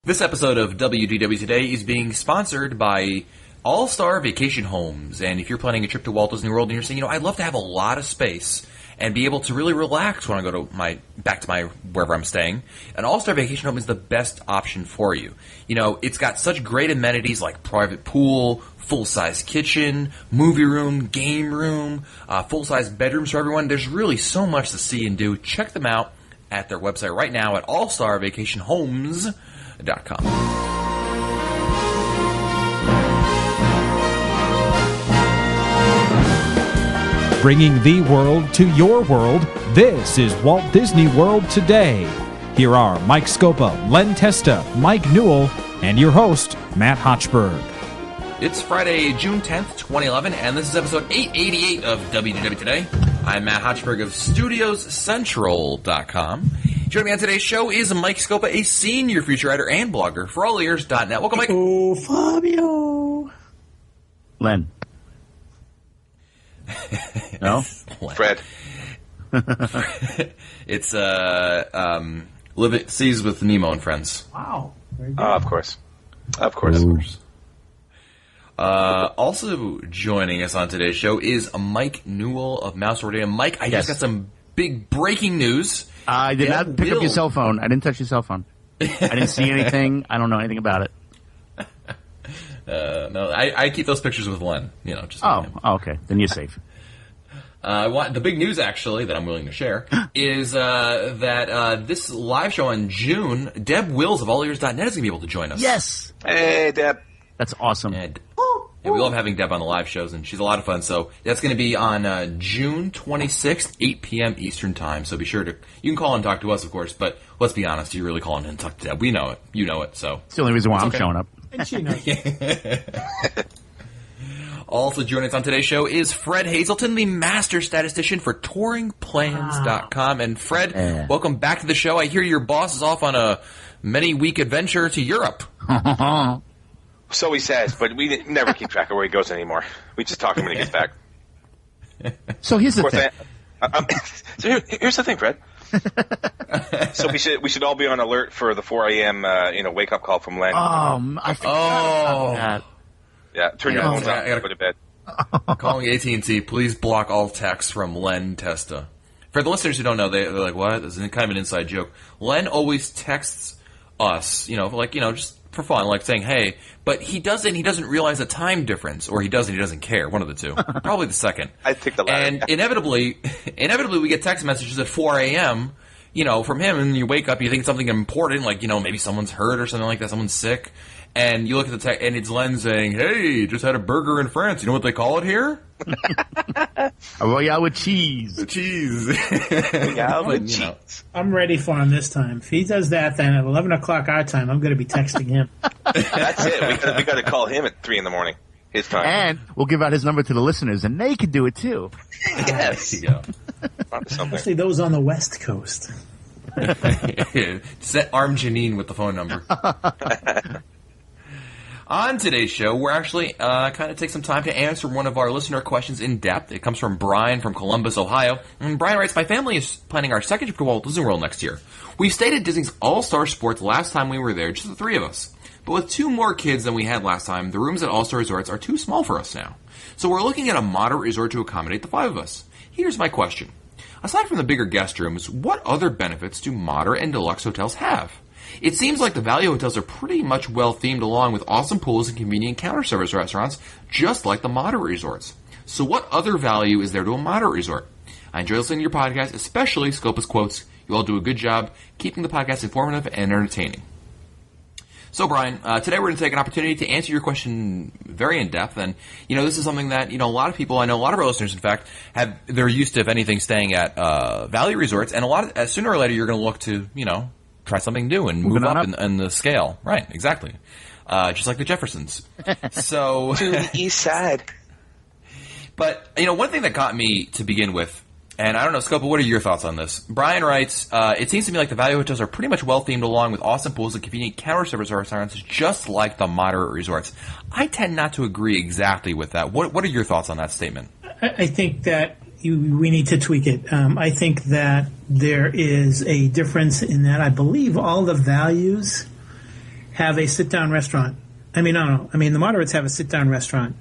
This episode of WDW Today is being sponsored by All-Star Vacation Homes. And if you're planning a trip to Walt Disney World and you're saying, I'd love to have a lot of space and be able to really relax when I go to back to my wherever I'm staying, an All-Star Vacation Home is the best option for you. It's got such great amenities like private pool, full-size kitchen, movie room, game room, full-size bedrooms for everyone. There's really so much to see and do. Check them out at their website right now at allstarvacationhomes.com. Bringing the world to your world, this is Walt Disney World Today. Here are Mike Scopa, Len Testa, Mike Newell, and your host, Matt Hochberg. It's Friday, June 10th, 2011, and this is episode 888 of WDW Today. I'm Matt Hochberg of StudiosCentral.com. Joining me on today's show is Mike Scopa, a senior feature writer and blogger for allears.net. Welcome, Mike. Oh, Fabio. Len. No? Fred. It's Seas with Nemo and Friends. Wow. Very good. Of course. Of course. Ooh. Also joining us on today's show is Mike Newell of Mouse Radio. Mike, I just got some big breaking news. I did not pick up your cell phone. I didn't touch your cell phone. I didn't see anything. I don't know anything about it. No, I keep those pictures with Len. Just okay. Then you're safe. The big news, actually, that I'm willing to share is that this live show in June, Deb Wills of allears.net is going to be able to join us. Yes. Hey, Deb. That's awesome. And we love having Deb on the live shows, and she's a lot of fun. So that's going to be on June 26th, 8 p.m. Eastern Time. So be sure to – you can call and talk to us, of course, but let's be honest, you're really calling in and talk to Deb. We know it. You know it. So it's the only reason why I'm showing up. And she knows. Also joining us on today's show is Fred Hazelton, the master statistician for touringplans.com. And Fred, welcome back to the show. I hear your boss is off on a many-week adventure to Europe. So he says, but we never keep track of where he goes anymore. We just talk to him when he gets back. So here's the thing. Here's the thing, Fred. So we should all be on alert for the 4 a.m. Wake up call from Len. I forgot about that. Yeah, turn your phones off and go to bed. Calling AT&T, please block all texts from Len Testa. For the listeners who don't know, they're like, what? This is kind of an inside joke. Len always texts us, just for fun, like saying, hey, but he doesn't realize the time difference, or he doesn't care, one of the two. Probably the second. I think the latter. And inevitably we get text messages at 4 a.m., from him, and you wake up, you think it's something important, like, maybe someone's hurt or something like that, someone's sick, and you look at the text, and it's Len saying, hey, just had a burger in France. You know what they call it here? A Royale with cheese. Cheese. Royale with cheese. I'm ready for him this time. If he does that, then at 11 o'clock our time, I'm going to be texting him. That's it. We got to call him at 3 in the morning. His time. And we'll give out his number to the listeners, and they can do it too. Yes. There you go. Especially those on the West Coast. Set Arm Janine with the phone number. On today's show, we're actually kind of take some time to answer one of our listener questions in depth. It comes from Brian from Columbus, Ohio. And Brian writes, my family is planning our second trip to Walt Disney World next year. We stayed at Disney's All-Star Sports last time we were there, just the three of us. But with two more kids than we had last time, the rooms at All-Star Resorts are too small for us now. So we're looking at a moderate resort to accommodate the five of us. Here's my question. Aside from the bigger guest rooms, what other benefits do moderate and deluxe hotels have? It seems like the value hotels are pretty much well-themed along with awesome pools and convenient counter service restaurants, just like the moderate resorts. So what other value is there to a moderate resort? I enjoy listening to your podcast, especially Scopa's quotes. You all do a good job keeping the podcast informative and entertaining. So, Brian, today we're going to take an opportunity to answer your question very in depth. And, this is something that, a lot of people, I know a lot of our listeners, in fact, they're used to, if anything, staying at value resorts. And sooner or later, you're going to look to, try something new and move up in the scale. Right, exactly. Just like the Jeffersons. So to the east side. But, one thing that got me to begin with, and I don't know, Scopa, what are your thoughts on this? Brian writes, it seems to me like the value hotels are pretty much well-themed along with awesome pools and convenient counter service restaurants, just like the moderate resorts. I tend not to agree exactly with that. What are your thoughts on that statement? I think that we need to tweak it. I think that there is a difference in that I believe all the values have a sit-down restaurant. I mean, no. I mean, the moderates have a sit-down restaurant.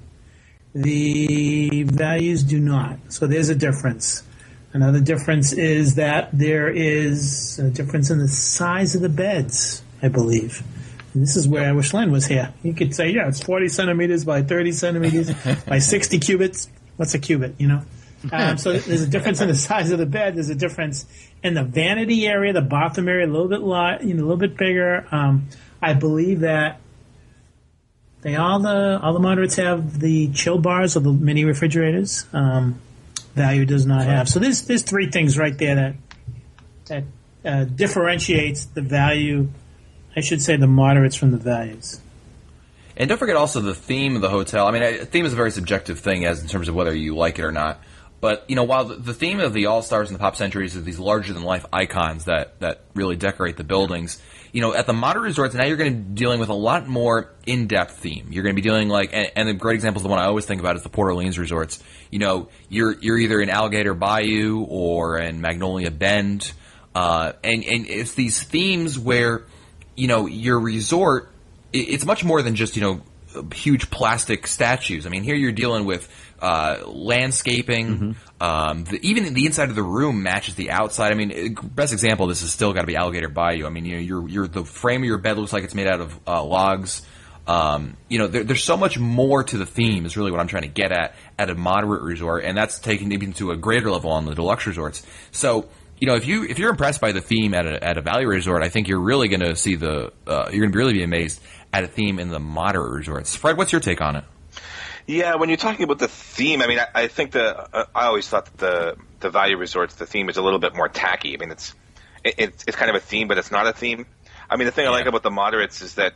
The values do not. So there's a difference. Another difference is that there is a difference in the size of the beds, I believe. And this is where I wish Len was here. He could say, yeah, it's 40 centimeters by 30 centimeters by 60 cubits. What's a cubit, you know? So there's a difference in the size of the bed. There's a difference in the vanity area, the bathroom area, a little bit a little bit bigger. I believe that all the moderates have the chill bars or the mini refrigerators. Value does not have. So there's three things right there that differentiates the value. I should say the moderates from the values. And don't forget also the theme of the hotel. I mean, a theme is a very subjective thing as in terms of whether you like it or not. But, you know, while the theme of the All-Stars and the Pop Centuries is these larger-than-life icons that really decorate the buildings, you know, at the moderate resorts, now you're going to be dealing with a lot more in-depth theme. You're going to be dealing and a great example is the one I always think about is the Port Orleans resorts. You know, you're either in Alligator Bayou or in Magnolia Bend, and it's these themes where, you know, your resort, it's much more than just, you know, huge plastic statues. I mean, here you're dealing with landscaping. Even the inside of the room matches the outside. I mean, best example of this has still got to be Alligator Bayou. I mean, you know, you're the frame of your bed looks like it's made out of logs. You know, there's so much more to the theme is really what I'm trying to get at a moderate resort, and that's taken even to a greater level on the deluxe resorts. So, you know, if you're impressed by the theme at a value resort, I think you're really going to see you're going to really be amazed at a theme in the moderate resorts. Fred, what's your take on it? Yeah, when you're talking about the theme, I mean, I think I always thought that the value resorts, the theme is a little bit more tacky. I mean, it's kind of a theme, but it's not a theme. I mean, the thing I like about the moderates is that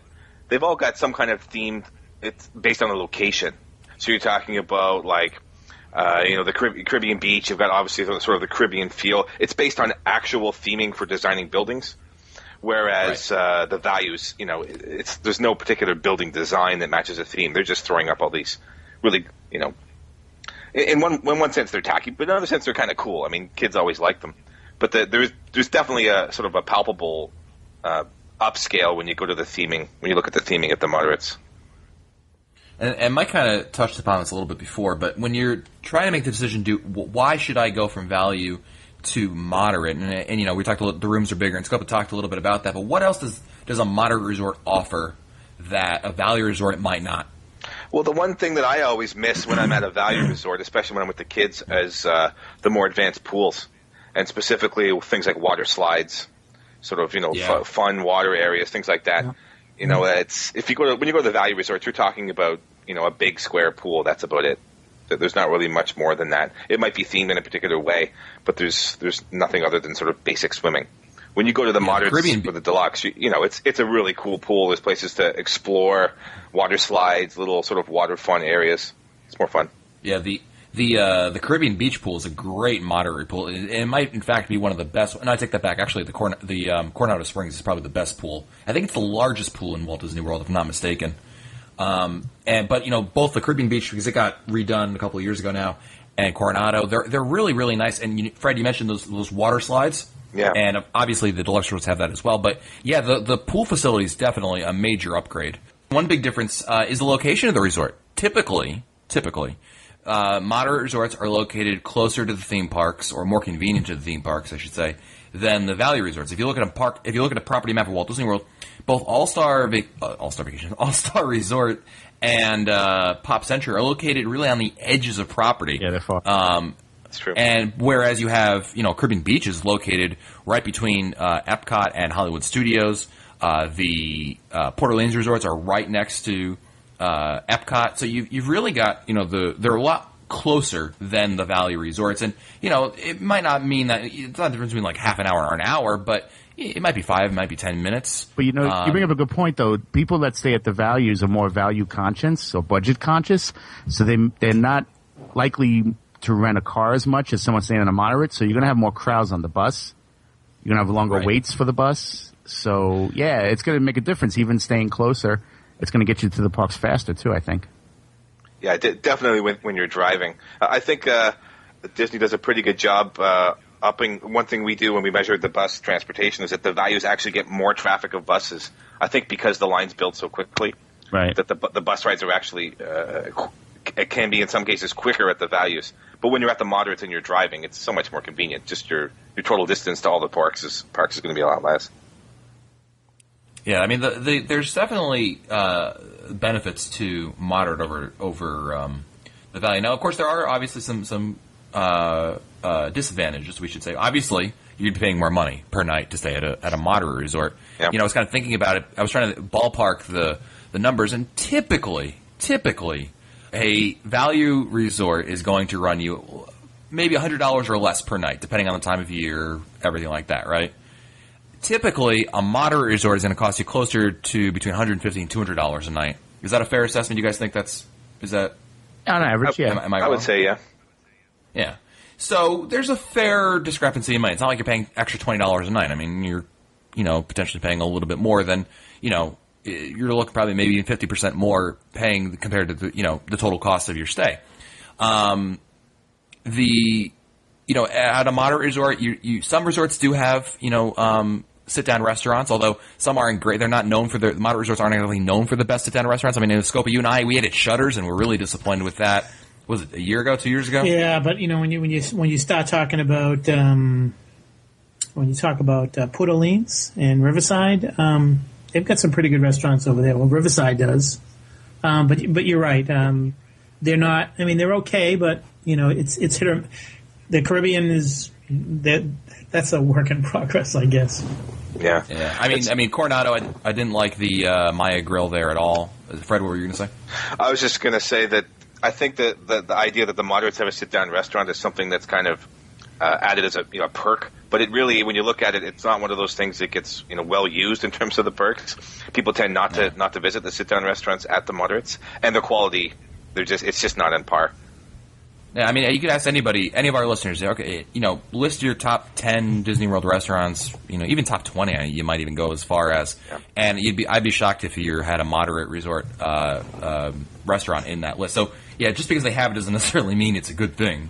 they've all got some kind of theme. It's based on the location. So you're talking about like, you know, the Caribbean beach. You've got obviously sort of the Caribbean feel. It's based on actual theming for designing buildings. Whereas the values, you know, there's no particular building design that matches a theme. They're just throwing up all these really, you know, in one sense they're tacky, but in another sense they're kind of cool. I mean, kids always like them. But there's definitely a sort of a palpable upscale when you go to the theming, when you look at the theming at the moderates. And Mike kind of touched upon this a little bit before, but when you're trying to make the decision, why should I go from value to moderate? And you know, we talked the rooms are bigger, and Scopa talked a little bit about that. But what else does a moderate resort offer that a value resort might not? Well, the one thing that I always miss when I'm at a value resort, especially when I'm with the kids, is the more advanced pools, and specifically things like water slides, sort of, you know, fun water areas, things like that. Yeah. You know, when you go to the value resorts, you're talking about, you know, a big square pool. That's about it. There's not really much more than that. It might be themed in a particular way, but there's nothing other than sort of basic swimming. When you go to the moderates or the deluxe, you know, it's a really cool pool. There's places to explore, water slides, little sort of water fun areas. It's more fun. Yeah, the Caribbean beach pool is a great moderate pool. It might, in fact, be one of the best. And I take that back. Actually, the Coronado Springs is probably the best pool. I think it's the largest pool in Walt Disney World, if I'm not mistaken. But you know, both the Caribbean beach, because it got redone a couple of years ago now, and Coronado, they're really, really nice. And Fred, you mentioned those water slides. Yeah. And obviously the deluxe resorts have that as well. But yeah, the pool facility is definitely a major upgrade. One big difference is the location of the resort. Typically, moderate resorts are located closer to the theme parks, or more convenient to the theme parks, I should say, than the value resorts. If you look at a property map of Walt Disney World, both All-Star Resort and Pop Century are located really on the edges of property. Yeah, they're far. That's true. And whereas you have, you know, Caribbean Beach is located right between Epcot and Hollywood Studios. The Port Orleans resorts are right next to Epcot. So you've really got, you know, they're a lot closer than the value resorts. And, you know, it might not mean that it's not the difference between like half an hour or an hour, but it might be 5, it might be 10 minutes. But, you know, you bring up a good point, though. People that stay at the values are more value conscious or budget conscious. So they're not likely to rent a car as much as someone staying in a moderate. So you're going to have more crowds on the bus. You're going to have longer waits for the bus. So, yeah, it's going to make a difference. Even staying closer, it's going to get you to the parks faster, too, I think. Yeah, definitely when you're driving. I think Disney does a pretty good job upping. One thing we do when we measure the bus transportation is that the values actually get more traffic of buses. I think because the line's built so quickly, Right. that the bus rides are actually it can be in some cases quicker at the values. But when you're at the moderates and you're driving, it's so much more convenient. Just your total distance to all the parks is going to be a lot less. Yeah, I mean, there's definitely benefits to moderate over the value. Now, of course, there are obviously some disadvantages, we should say. Obviously, you'd be paying more money per night to stay at a moderate resort. Yep. You know, I was kind of thinking about it. I was trying to ballpark the numbers, and typically, a value resort is going to run you maybe $100 or less per night, depending on the time of year, everything like that, right? Typically, a moderate resort is going to cost you closer to between $150 and $200 a night. Is that a fair assessment? You guys think is that On average, yeah. Am I I wrong? would say, yeah. Yeah. So there's a fair discrepancy in money. It's not like you're paying extra $20 a night. I mean, you're, potentially paying a little bit more than, you're looking probably maybe even 50% more paying compared to the total cost of your stay. At a moderate resort, some resorts do have, sit-down restaurants, although some aren't great. They're not known for the moderate resorts aren't really known for the best sit-down restaurants. I mean, in the scope of you and I, we ate at Shutters, and we're really disappointed with that. Was it a year ago, 2 years ago? Yeah, but when you start talking about when you talk about Port Orleans and Riverside, they've got some pretty good restaurants over there. Well, Riverside does, but you're right. They're not. I mean, they're okay, but it's hit or. The Caribbean that's a work in progress, I guess. Yeah. Yeah. I mean, Coronado. I didn't like the Maya Grill there at all. Fred, what were you going to say? I was just going to say that I think that the idea that the moderates have a sit-down restaurant is something that's kind of added as a perk. But it really, when you look at it, it's not one of those things that gets well used in terms of the perks. People tend not to visit the sit-down restaurants at the moderates, and the quality, it's just not on par. Yeah, I mean, you could ask anybody, any of our listeners, okay, list your top 10 Disney World restaurants, even top 20, you might even go as far as, and I'd be shocked if you had a moderate resort restaurant in that list. So, yeah, just because they have it doesn't necessarily mean it's a good thing.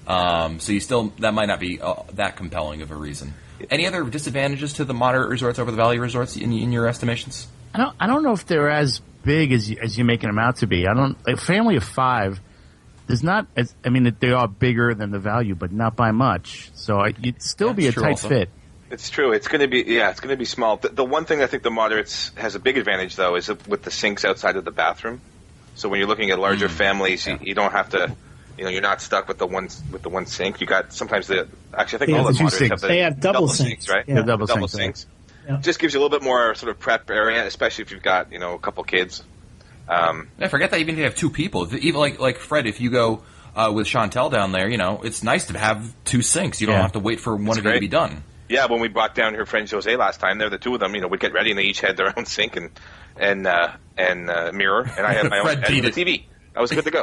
So that might not be that compelling of a reason. Any other disadvantages to the moderate resorts over the value resorts in your estimations? I don't know if they're as big as you're making them out to be. A family of 5. There's not. They are bigger than the value, but not by much. So it'd still be a tight fit. It's true. It's going to be small. The one thing I think the moderates has a big advantage though is with the sinks outside of the bathroom. So when you're looking at larger families, you don't have to. You're not stuck with the one sink. You got sometimes all the moderates have double sinks, right? Yeah, double sinks. Yeah. Just gives you a little bit more sort of prep area, especially if you've got a couple kids. I forget that even if you have 2 people, even like Fred, if you go with Chantel down there, it's nice to have 2 sinks. You don't have to wait for one of you to be done. Yeah, when we brought down her friend Jose last time, there the 2 of them. We'd get ready and they each had their own sink and mirror, and I had my own TV. I was good to go.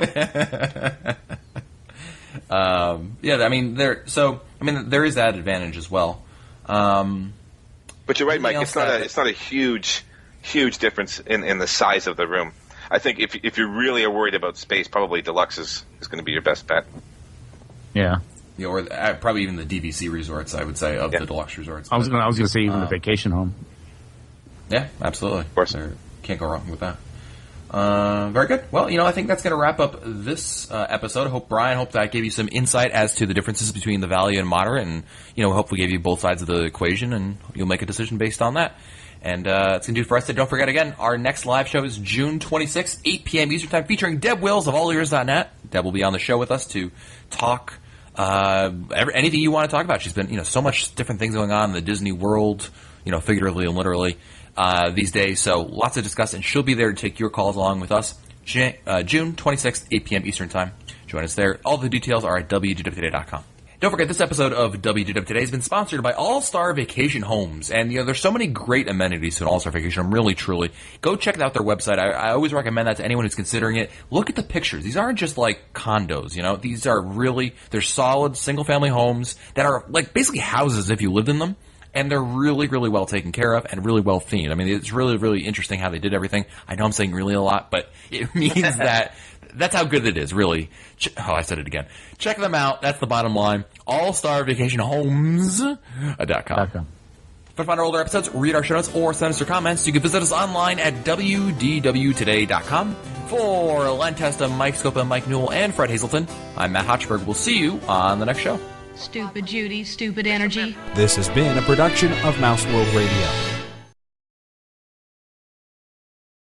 There is that advantage as well. But you're right, Mike. It's not a huge difference in the size of the room. I think if you really are worried about space, probably Deluxe is going to be your best bet. Yeah. Yeah, or probably even the DVC resorts, I would say, of the Deluxe resorts. I was going to say even the vacation home. Yeah, absolutely. Of course. Can't go wrong with that. Very good. Well, I think that's going to wrap up this episode. I hope that gave you some insight as to the differences between the value and moderate, and hopefully gave you both sides of the equation, and you'll make a decision based on that. And it's going to do it for us today. Don't forget, again, our next live show is June 26th, 8 p.m. Eastern Time, featuring Deb Wills of alleears.net. Deb will be on the show with us to talk anything you want to talk about. She's been, so much different things going on in the Disney world, figuratively and literally these days. So lots to discuss, and she'll be there to take your calls along with us. June 26th, 8 p.m. Eastern Time. Join us there. All the details are at wdwtoday.com. Don't forget, this episode of WDW Today has been sponsored by All-Star Vacation Homes. And, there's so many great amenities to an All-Star Vacation Home, really, truly. Go check out their website. I always recommend that to anyone who's considering it. Look at the pictures. These aren't just like condos, These are they're solid single-family homes that are like basically houses if you lived in them. And they're really, really well taken care of and really well themed. I mean, it's really, really interesting how they did everything. I know I'm saying really a lot, but it means that That's how good it is, really. I said it again. Check them out. That's the bottom line. AllStarVacationHomes.com. To find our older episodes, read our show notes, or send us your comments, you can visit us online at wdwtoday.com. For Len Testa, Mike Scopa, Mike Newell, and Fred Hazelton, I'm Matt Hotchberg. We'll see you on the next show. Stupid Judy, stupid energy. This has been a production of Mouse World Radio.